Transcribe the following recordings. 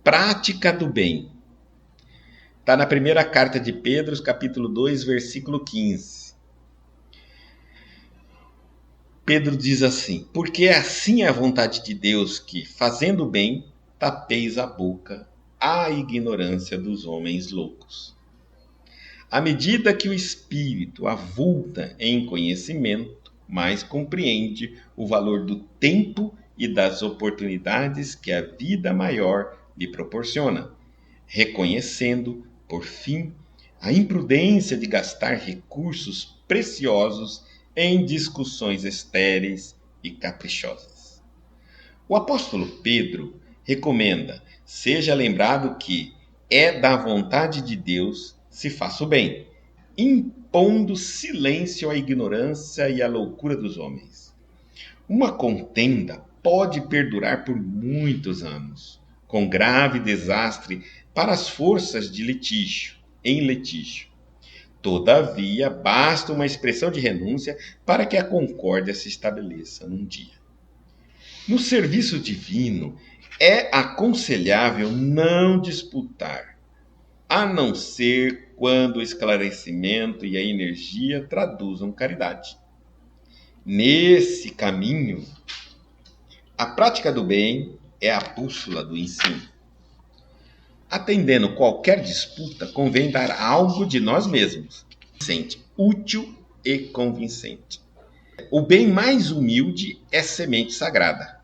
prática do bem. Está na primeira carta de Pedro, capítulo 2, versículo 15. Pedro diz assim: porque assim é a vontade de Deus que, fazendo o bem, tapeis a boca à ignorância dos homens loucos. À medida que o espírito avulta em conhecimento, mais compreende o valor do tempo e das oportunidades que a vida maior lhe proporciona, reconhecendo, por fim, a imprudência de gastar recursos preciosos em discussões estéreis e caprichosas. O apóstolo Pedro recomenda: seja lembrado que é da vontade de Deus se faça o bem, impondo silêncio à ignorância e à loucura dos homens. Uma contenda pode perdurar por muitos anos, com grave desastre para as forças de litígio, em litígio. Todavia, basta uma expressão de renúncia para que a concórdia se estabeleça num dia. No serviço divino, é aconselhável não disputar, a não ser quando o esclarecimento e a energia traduzam caridade. Nesse caminho, a prática do bem é a bússola do ensino. Atendendo qualquer disputa, convém dar algo de nós mesmos, útil e convincente. O bem mais humilde é semente sagrada.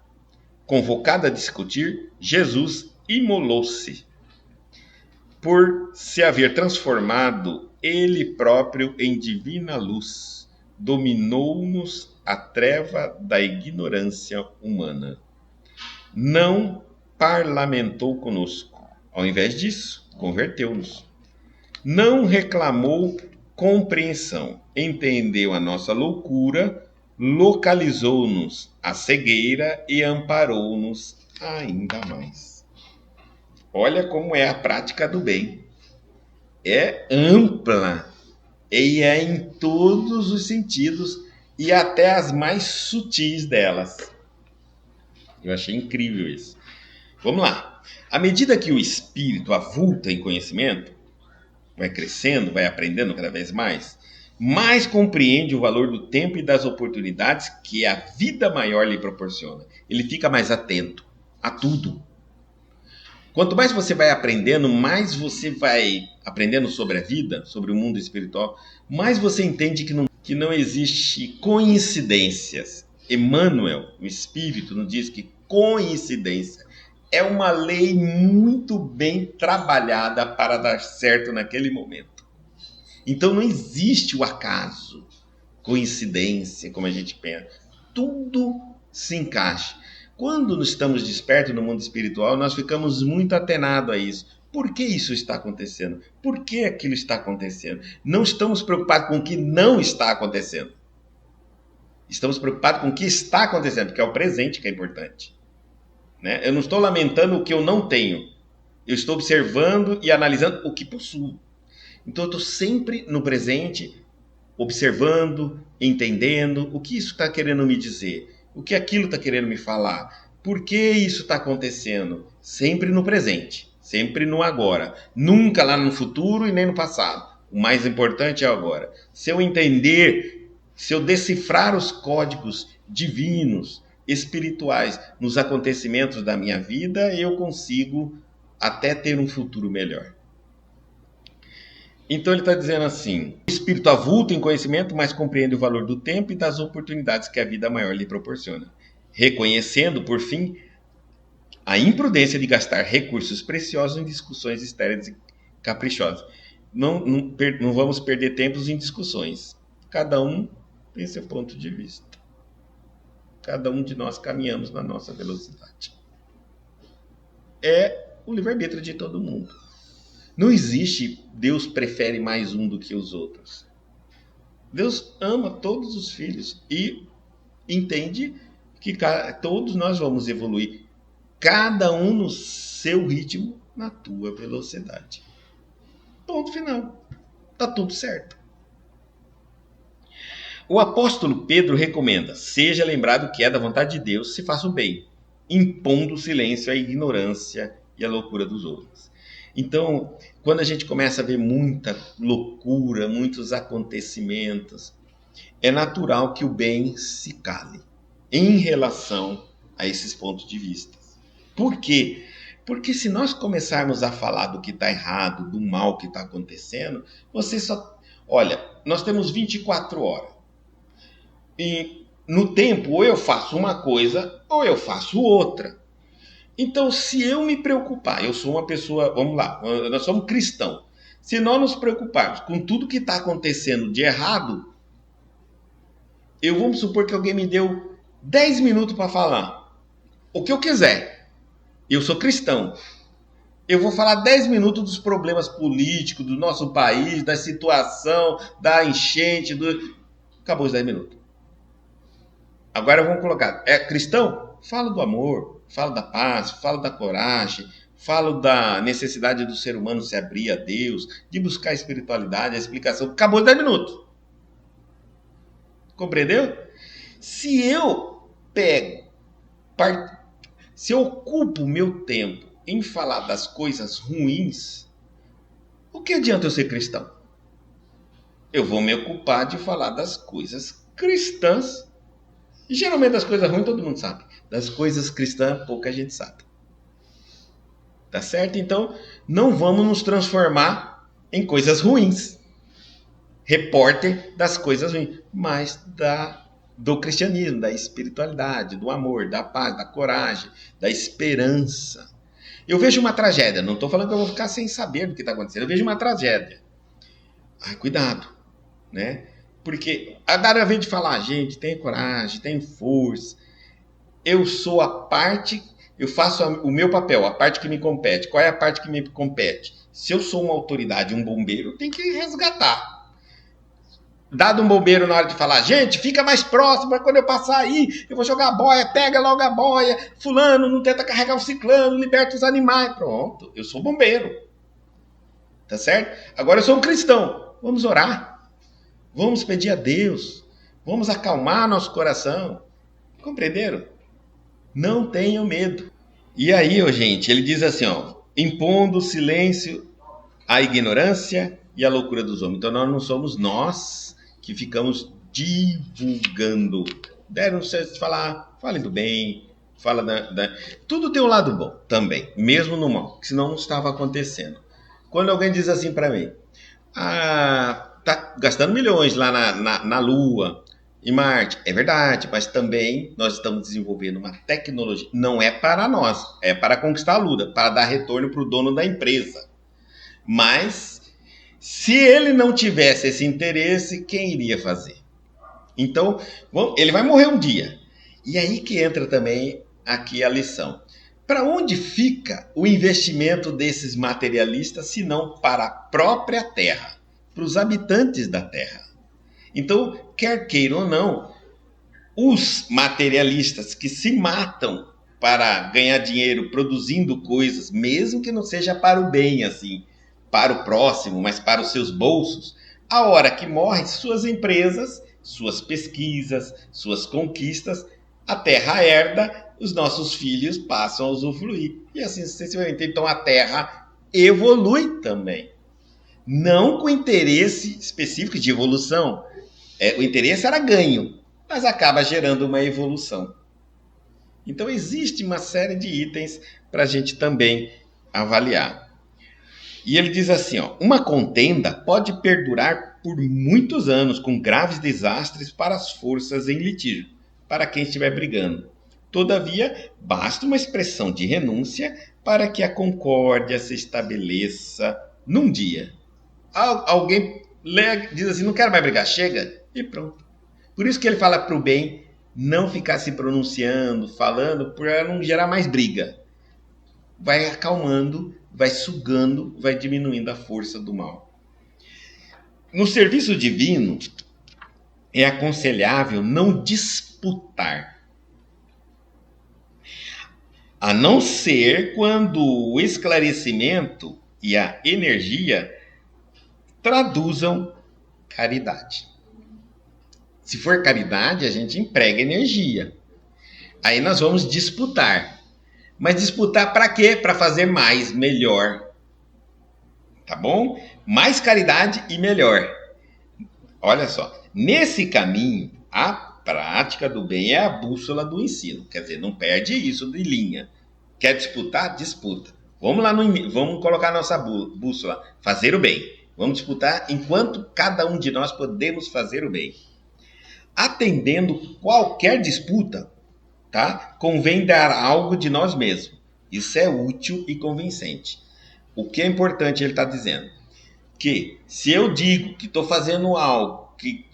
Convocado a discutir, Jesus imolou-se por se haver transformado ele próprio em divina luz. Dominou-nos a treva da ignorância humana. Não parlamentou conosco. Ao invés disso, converteu-nos. Não reclamou compreensão. Entendeu a nossa loucura, localizou-nos a cegueira e amparou-nos ainda mais. Olha como é a prática do bem. É ampla e é em todos os sentidos e até as mais sutis delas. Eu achei incrível isso. Vamos lá. À medida que o espírito avulta em conhecimento, vai crescendo, vai aprendendo cada vez mais compreende o valor do tempo e das oportunidades que a vida maior lhe proporciona. Ele fica mais atento a tudo. Quanto mais você vai aprendendo, mais você vai aprendendo sobre a vida, sobre o mundo espiritual, mais você entende que não existe coincidências. Emmanuel, o Espírito, nos diz que coincidência é uma lei muito bem trabalhada para dar certo naquele momento. Então não existe o acaso, coincidência, como a gente pensa. Tudo se encaixa. Quando estamos despertos no mundo espiritual, nós ficamos muito atenados a isso. Por que isso está acontecendo? Por que aquilo está acontecendo? Não estamos preocupados com o que não está acontecendo. Estamos preocupados com o que está acontecendo, porque é o presente que é importante. Né? Eu não estou lamentando o que eu não tenho. Eu estou observando e analisando o que possuo. Então eu estou sempre no presente, observando, entendendo o que isso está querendo me dizer, o que aquilo está querendo me falar, por que isso está acontecendo. Sempre no presente, sempre no agora. Nunca lá no futuro e nem no passado. O mais importante é o agora. Se eu entender, se eu decifrar os códigos divinos, espirituais nos acontecimentos da minha vida, eu consigo até ter um futuro melhor. Então ele está dizendo assim: o espírito avulta em conhecimento, mas compreende o valor do tempo e das oportunidades que a vida maior lhe proporciona, reconhecendo, por fim, a imprudência de gastar recursos preciosos em discussões estéreis e caprichosas. Não vamos perder tempos em discussões. Cada um tem seu ponto de vista. Cada um de nós caminhamos na nossa velocidade. É o livre-arbítrio de todo mundo. Não existe Deus prefere mais um do que os outros. Deus ama todos os filhos e entende que todos nós vamos evoluir, cada um no seu ritmo, na tua velocidade. Ponto final. Tá tudo certo. O apóstolo Pedro recomenda: seja lembrado que é da vontade de Deus se faça o bem, impondo silêncio à ignorância e a loucura dos outros. Então, quando a gente começa a ver muita loucura, muitos acontecimentos, é natural que o bem se cale em relação a esses pontos de vista. Por quê? Porque se nós começarmos a falar do que está errado, do mal que está acontecendo, você só... Olha, nós temos 24 horas. E no tempo, ou eu faço uma coisa, ou eu faço outra. Então, se eu me preocupar, eu sou uma pessoa, vamos lá, nós somos cristãos. Se nós nos preocuparmos com tudo que está acontecendo de errado, vamos supor que alguém me deu 10 minutos para falar o que eu quiser. Eu sou cristão. Eu vou falar 10 minutos dos problemas políticos do nosso país, da situação, da enchente, acabou os 10 minutos. Agora vamos colocar, é cristão? Fala do amor, fala da paz, fala da coragem, fala da necessidade do ser humano se abrir a Deus, de buscar a espiritualidade, a explicação. Acabou os 10 minutos. Compreendeu? Se eu se eu ocupo o meu tempo em falar das coisas ruins, o que adianta eu ser cristão? Eu vou me ocupar de falar das coisas cristãs. E geralmente das coisas ruins todo mundo sabe. Das coisas cristãs pouca gente sabe. Tá certo? Então, não vamos nos transformar em coisas ruins. Repórter das coisas ruins, mas do cristianismo, da espiritualidade, do amor, da paz, da coragem, da esperança. Eu vejo uma tragédia, não estou falando que eu vou ficar sem saber do que está acontecendo, eu vejo uma tragédia. Ai, cuidado, né? Porque agora vem de falar, gente, tenha coragem, tenha força. Eu sou a parte, eu faço o meu papel, a parte que me compete. Qual é a parte que me compete? Se eu sou uma autoridade, um bombeiro, eu tenho que resgatar. Dado um bombeiro na hora de falar, gente, fica mais próximo, para quando eu passar aí, eu vou jogar a boia, pega logo a boia, fulano, não tenta carregar o ciclano, liberta os animais. Pronto, eu sou bombeiro. Tá certo? Agora eu sou um cristão. Vamos orar. Vamos pedir a Deus. Vamos acalmar nosso coração. Compreenderam? Não tenham medo. E aí, gente, ele diz assim, impondo o silêncio à ignorância e à loucura dos homens. Então, nós não somos nós que ficamos divulgando. Deram certo de falar, fale do bem, fala tudo tem um lado bom também, mesmo no mal, que senão não estava acontecendo. Quando alguém diz assim para mim, tá gastando milhões lá na Lua, em Marte, é verdade, mas também nós estamos desenvolvendo uma tecnologia, não é para nós, é para conquistar a Lua, para dar retorno para o dono da empresa. Mas se ele não tivesse esse interesse, quem iria fazer? Então, ele vai morrer um dia. E aí que entra também aqui a lição. Para onde fica o investimento desses materialistas, se não para a própria Terra, para os habitantes da Terra? Então, quer queiram ou não, os materialistas que se matam para ganhar dinheiro produzindo coisas, mesmo que não seja para o bem, assim, para o próximo, mas para os seus bolsos, a hora que morrem suas empresas, suas pesquisas, suas conquistas, a terra herda, os nossos filhos passam a usufruir. E assim sucessivamente. Então a terra evolui também. Não com interesse específico de evolução. O interesse era ganho, mas acaba gerando uma evolução. Então existe uma série de itens para a gente também avaliar. E ele diz assim, uma contenda pode perdurar por muitos anos com graves desastres para as forças em litígio, para quem estiver brigando. Todavia, basta uma expressão de renúncia para que a concórdia se estabeleça num dia. Alguém diz assim, não quero mais brigar, chega, e pronto. Por isso que ele fala para o bem não ficar se pronunciando, falando, para não gerar mais briga. Vai acalmando, vai sugando, vai diminuindo a força do mal. No serviço divino, é aconselhável não disputar, a não ser quando o esclarecimento e a energia traduzam caridade. Se for caridade, a gente emprega energia. Aí nós vamos disputar. Mas disputar para quê? Para fazer mais, melhor. Tá bom? Mais caridade e melhor. Olha só, nesse caminho, a prática do bem é a bússola do ensino. Quer dizer, não perde isso de linha. Quer disputar? Disputa. Vamos lá, vamos colocar nossa bússola. Fazer o bem. Vamos disputar enquanto cada um de nós podemos fazer o bem. Atendendo qualquer disputa, tá? Convém dar algo de nós mesmos. Isso é útil e convincente. O que é importante ele está dizendo? Que se eu digo que estou fazendo algo, que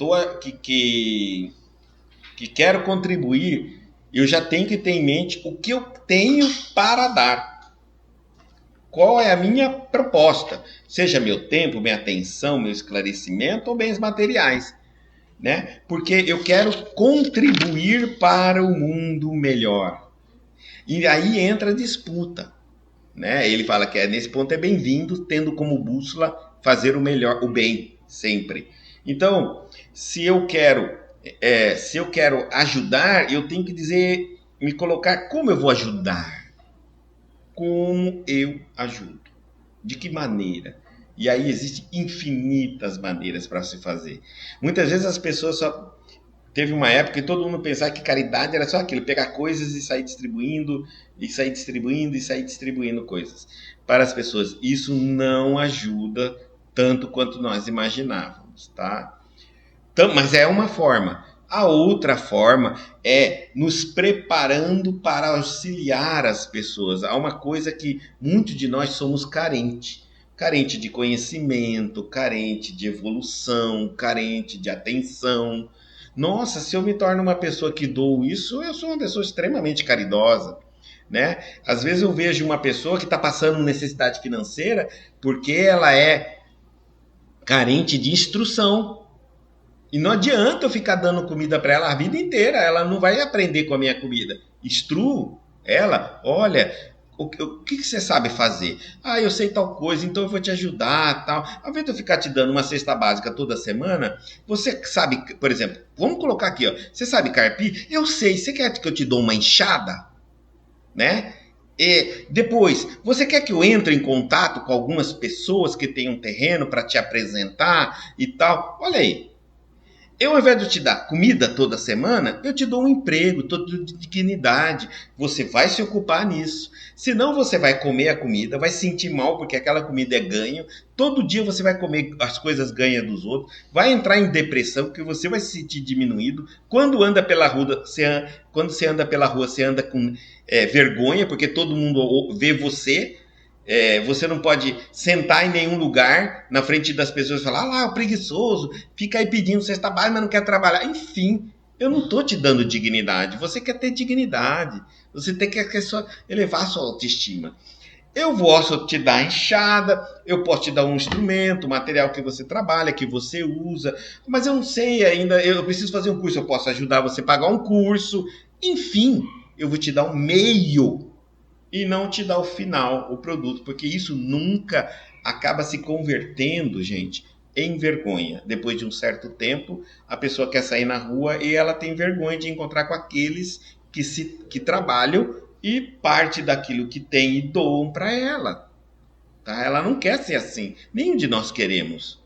quero contribuir, eu já tenho que ter em mente o que eu tenho para dar. Qual é a minha proposta? Seja meu tempo, minha atenção, meu esclarecimento ou bens materiais. Né? Porque eu quero contribuir para o mundo melhor. E aí entra a disputa. Né? Ele fala que nesse ponto é bem-vindo, tendo como bússola fazer o melhor, o bem, sempre. Então, se eu quero ajudar, eu tenho que me colocar como eu vou ajudar. Como eu ajudo? De que maneira? E aí existem infinitas maneiras para se fazer. Muitas vezes as pessoas só... Teve uma época que todo mundo pensava que caridade era só aquilo, pegar coisas e sair distribuindo, e sair distribuindo, e sair distribuindo coisas. Para as pessoas, isso não ajuda tanto quanto nós imaginávamos, tá? Então, mas é uma forma. A outra forma é nos preparando para auxiliar as pessoas. Há uma coisa que muitos de nós somos carentes. Carente de conhecimento, carente de evolução, carente de atenção. Nossa, se eu me torno uma pessoa que dou isso, eu sou uma pessoa extremamente caridosa. Né? Às vezes eu vejo uma pessoa que está passando necessidade financeira porque ela é carente de instrução. E não adianta eu ficar dando comida para ela a vida inteira. Ela não vai aprender com a minha comida. Instruo ela. Olha, o que você sabe fazer? Ah, eu sei tal coisa, então eu vou te ajudar, tal. Ao invés de eu ficar te dando uma cesta básica toda semana, você sabe, por exemplo, vamos colocar aqui, ó. Você sabe carpir? Eu sei. Você quer que eu te dou uma enxada? Né? E depois, você quer que eu entre em contato com algumas pessoas que têm um terreno para te apresentar e tal? Olha aí. Eu, ao invés de eu te dar comida toda semana, eu te dou um emprego, toda dignidade. Você vai se ocupar nisso. Senão você vai comer a comida, vai se sentir mal porque aquela comida é ganho. Todo dia você vai comer as coisas ganhas dos outros. Vai entrar em depressão porque você vai se sentir diminuído. Quando você anda pela rua, você anda com vergonha porque todo mundo vê você. Você não pode sentar em nenhum lugar na frente das pessoas e falar, ah lá, o preguiçoso, fica aí pedindo cesta básica, mas não quer trabalhar. Enfim, eu não estou te dando dignidade. Você quer ter dignidade. Você tem que elevar a sua autoestima. Eu posso te dar enxada, eu posso te dar um instrumento, material que você trabalha, que você usa, mas eu não sei ainda, eu preciso fazer um curso, eu posso ajudar você a pagar um curso. Enfim, eu vou te dar um meio e não te dá o final, o produto, porque isso nunca acaba se convertendo, gente, em vergonha. Depois de um certo tempo, a pessoa quer sair na rua e ela tem vergonha de encontrar com aqueles que trabalham e parte daquilo que tem e doam para ela. Tá? Ela não quer ser assim. Nenhum de nós queremos.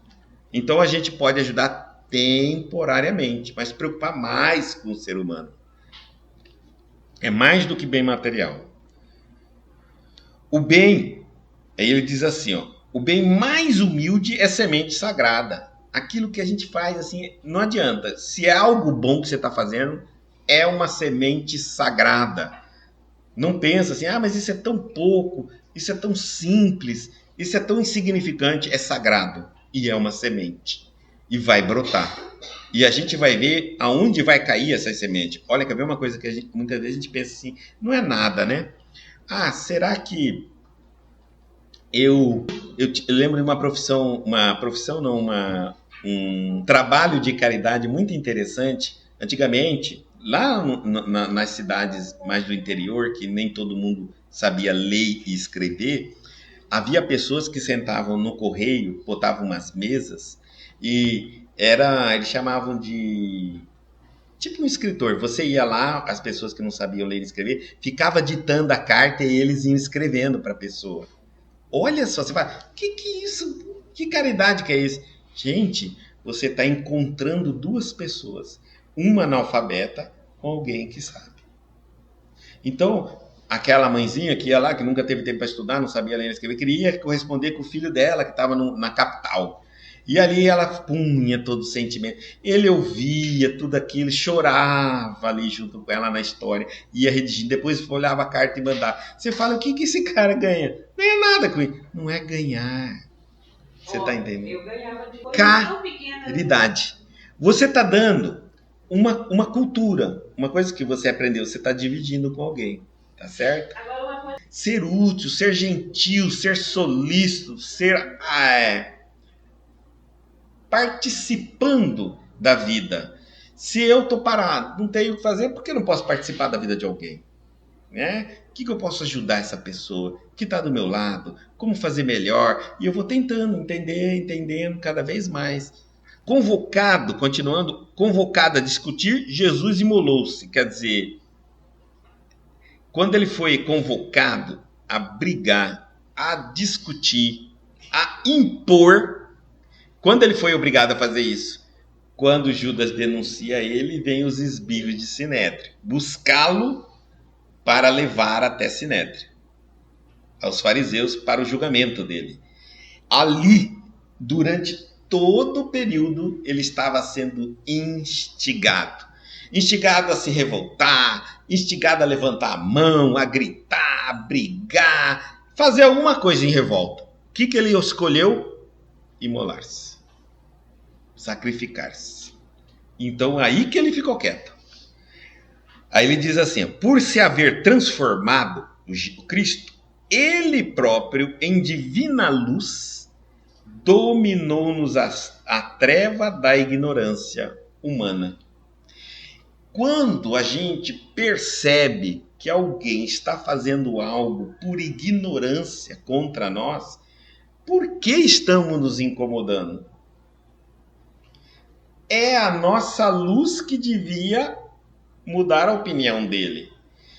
Então a gente pode ajudar temporariamente, mas se preocupar mais com o ser humano. É mais do que bem material. O bem, aí ele diz assim, ó, o bem mais humilde é semente sagrada. Aquilo que a gente faz, assim, não adianta. Se é algo bom que você está fazendo, é uma semente sagrada. Não pensa assim, ah, mas isso é tão pouco, isso é tão simples, isso é tão insignificante. É sagrado e é uma semente. E vai brotar. E a gente vai ver aonde vai cair essa semente. Olha, quer ver uma coisa que muitas vezes a gente pensa assim, não é nada, né? Ah, será que eu lembro de um trabalho de caridade muito interessante. Antigamente, lá nas cidades mais do interior, que nem todo mundo sabia ler e escrever, havia pessoas que sentavam no correio, botavam umas mesas, e eles chamavam de Tipo um escritor, você ia lá, as pessoas que não sabiam ler e escrever, ficava ditando a carta e eles iam escrevendo para a pessoa. Olha só, você fala, que é isso? Que caridade que é isso? Gente, você está encontrando duas pessoas, uma analfabeta com alguém que sabe. Então, aquela mãezinha que ia lá, que nunca teve tempo para estudar, não sabia ler e escrever, queria corresponder com o filho dela, que estava na capital. E ali ela punha todo o sentimento. Ele ouvia tudo aquilo, chorava ali junto com ela na história, ia redigindo, depois olhava a carta e mandava. Você fala, o que esse cara ganha? Ganha nada com isso. Não é ganhar. Você está entendendo? Eu ganhava de coisa tão pequena. Caridade. Você está dando uma cultura, uma coisa que você aprendeu, você está dividindo com alguém, tá certo? Ser útil, ser gentil, ser solícito, ser participando da vida. Se eu estou parado, não tenho o que fazer, por que eu não posso participar da vida de alguém? Né? O que eu posso ajudar essa pessoa que está do meu lado? Como fazer melhor? E eu vou tentando entendendo cada vez mais. Convocado a discutir, Jesus imolou-se. Quer dizer, quando ele foi convocado a brigar, a discutir, a impor, quando ele foi obrigado a fazer isso? Quando Judas denuncia ele, vem os esbirros de Sinédrio buscá-lo para levar até Sinédrio, aos fariseus, para o julgamento dele. Ali, durante todo o período, ele estava sendo instigado a se revoltar, instigado a levantar a mão, a gritar, a brigar, fazer alguma coisa em revolta. O que ele escolheu? Imolar-se, sacrificar-se. Então aí que ele ficou quieto. Aí ele diz assim, por se haver transformado o Cristo, ele próprio em divina luz dominou-nos a treva da ignorância humana. Quando a gente percebe que alguém está fazendo algo por ignorância contra nós, por que estamos nos incomodando? É a nossa luz que devia mudar a opinião dele.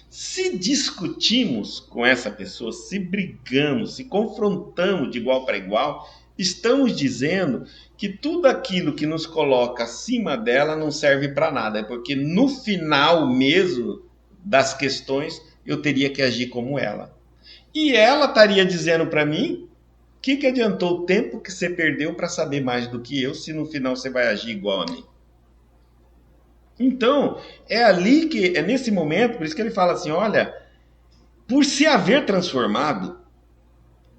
Se discutimos com essa pessoa, se brigamos, se confrontamos de igual para igual, estamos dizendo que tudo aquilo que nos coloca acima dela não serve para nada. É porque no final mesmo das questões eu teria que agir como ela. E ela estaria dizendo para mim, o que adiantou o tempo que você perdeu para saber mais do que eu, se no final você vai agir igual a mim? Então, é nesse momento, por isso que ele fala assim, olha, por se haver transformado,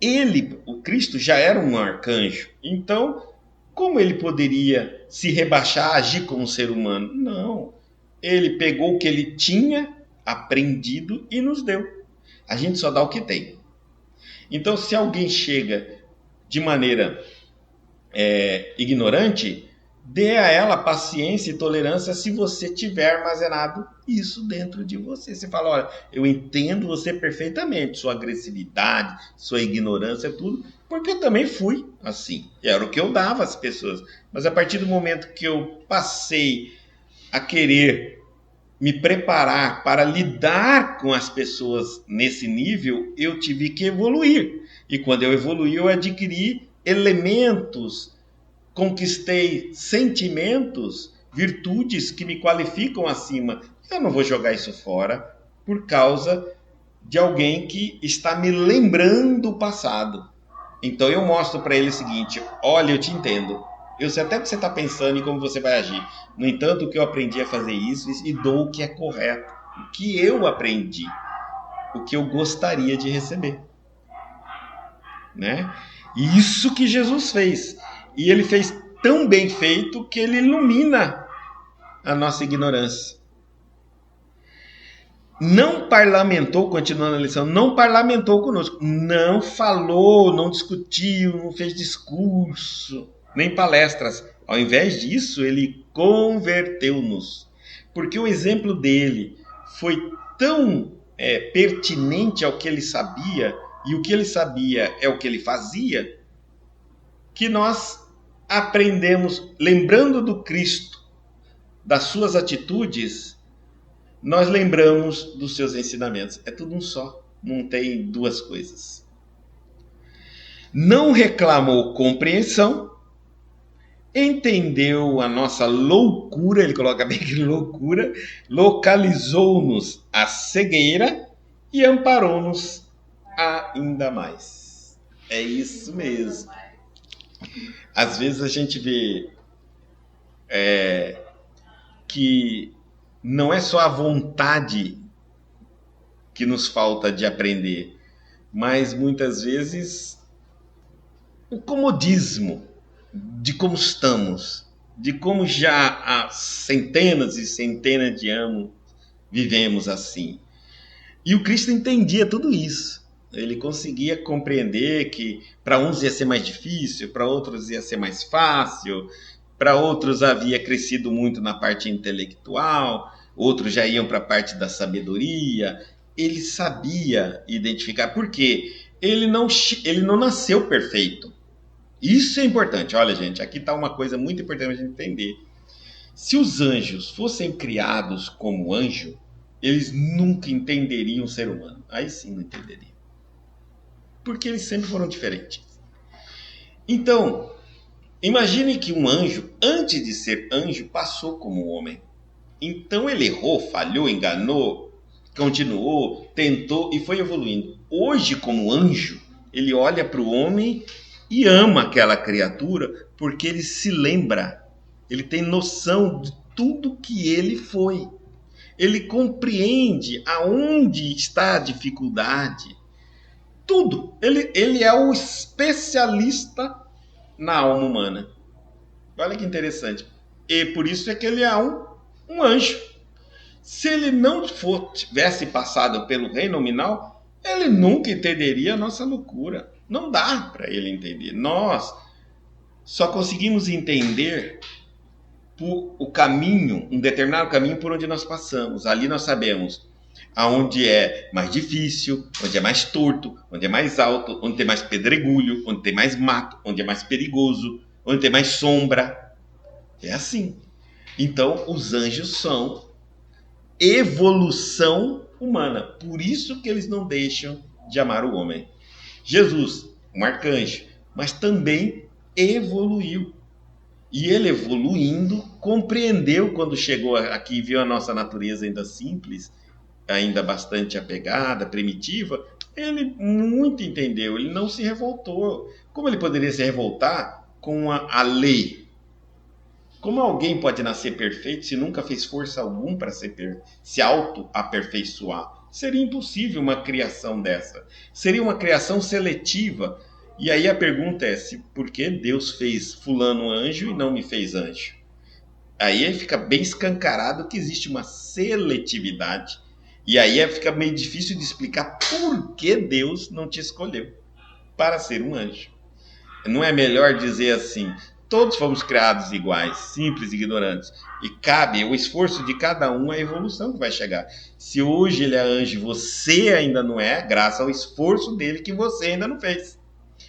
ele, o Cristo, já era um arcanjo. Então, como ele poderia se rebaixar, agir como um ser humano? Não. Ele pegou o que ele tinha aprendido e nos deu. A gente só dá o que tem. Então, se alguém chega de maneira ignorante, dê a ela paciência e tolerância se você tiver armazenado isso dentro de você. Você fala, olha, eu entendo você perfeitamente, sua agressividade, sua ignorância, tudo, porque eu também fui assim. Era o que eu dava às pessoas. Mas a partir do momento que eu passei a querer me preparar para lidar com as pessoas nesse nível, eu tive que evoluir. E quando eu evoluí, eu adquiri elementos, conquistei sentimentos, virtudes que me qualificam acima. Eu não vou jogar isso fora por causa de alguém que está me lembrando o passado. Então eu mostro para ele o seguinte, olha, eu te entendo. Eu sei até o que você está pensando e como você vai agir. No entanto, o que eu aprendi a fazer isso e dou o que é correto. O que eu aprendi. O que eu gostaria de receber. Né? Isso que Jesus fez. E ele fez tão bem feito que ele ilumina a nossa ignorância. Não parlamentou, continuando a lição, não parlamentou conosco. Não falou, não discutiu, não fez discurso, nem palestras. Ao invés disso, ele converteu-nos. Porque o exemplo dele foi tão pertinente ao que ele sabia, e o que ele sabia é o que ele fazia, que nós aprendemos, lembrando do Cristo, das suas atitudes, nós lembramos dos seus ensinamentos. É tudo um só, não tem duas coisas. Não reclamou compreensão, entendeu a nossa loucura, ele coloca bem que loucura, localizou-nos a cegueira e amparou-nos ainda mais. É isso mesmo. Às vezes a gente vê que não é só a vontade que nos falta de aprender, mas muitas vezes o comodismo de como estamos, de como já há centenas e centenas de anos vivemos assim. E o Cristo entendia tudo isso. Ele conseguia compreender que para uns ia ser mais difícil, para outros ia ser mais fácil, para outros havia crescido muito na parte intelectual, outros já iam para a parte da sabedoria. Ele sabia identificar, porque ele não nasceu perfeito. Isso é importante. Olha, gente, aqui está uma coisa muito importante a gente entender. Se os anjos fossem criados como anjo, eles nunca entenderiam o ser humano. Aí sim não entenderiam. Porque eles sempre foram diferentes. Então, imagine que um anjo, antes de ser anjo, passou como homem. Então ele errou, falhou, enganou, continuou, tentou e foi evoluindo. Hoje, como anjo, ele olha para o homem e ama aquela criatura porque ele se lembra, ele tem noção de tudo que ele foi. Ele compreende aonde está a dificuldade. Tudo. Ele é o especialista na alma humana. Olha que interessante. E por isso é que ele é um anjo. Se ele não tivesse passado pelo reino nominal, ele nunca entenderia a nossa loucura. Não dá para ele entender. Nós só conseguimos entender por o caminho, um determinado caminho por onde nós passamos. Ali nós sabemos aonde é mais difícil, onde é mais torto, onde é mais alto, onde tem mais pedregulho, onde tem mais mato, onde é mais perigoso, onde tem mais sombra. É assim. Então, os anjos são evolução humana. Por isso que eles não deixam de amar o homem. Jesus, um arcanjo, mas também evoluiu. E ele evoluindo, compreendeu quando chegou aqui e viu a nossa natureza ainda simples, ainda bastante apegada, primitiva, ele muito entendeu, ele não se revoltou. Como ele poderia se revoltar com a lei? Como alguém pode nascer perfeito se nunca fez força alguma para se auto-aperfeiçoar? Seria impossível uma criação dessa. Seria uma criação seletiva. E aí a pergunta é, por que Deus fez fulano anjo e não me fez anjo? Aí fica bem escancarado que existe uma seletividade. E aí fica meio difícil de explicar por que Deus não te escolheu para ser um anjo. Não é melhor dizer assim, todos fomos criados iguais, simples e ignorantes. E cabe o esforço de cada um, a evolução que vai chegar. Se hoje ele é anjo e você ainda não é, graças ao esforço dele que você ainda não fez.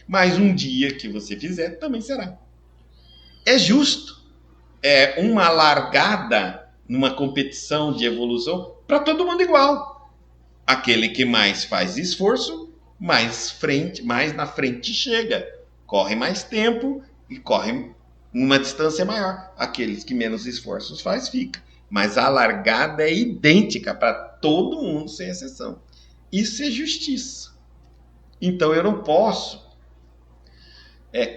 Mas um dia que você fizer, também será. É justo. É uma largada numa competição de evolução para todo mundo igual. Aquele que mais faz esforço, mais na frente chega. Corre mais tempo e corre uma distância maior. Aqueles que menos esforços faz, fica. Mas a largada é idêntica para todo mundo, sem exceção. Isso é justiça. Então eu não posso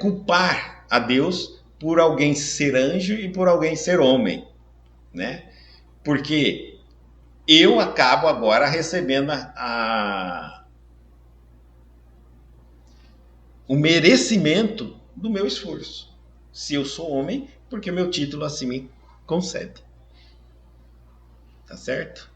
culpar a Deus por alguém ser anjo e por alguém ser homem, né? Porque eu acabo agora recebendo o merecimento do meu esforço. Se eu sou homem, porque meu título assim me concede. Tá certo?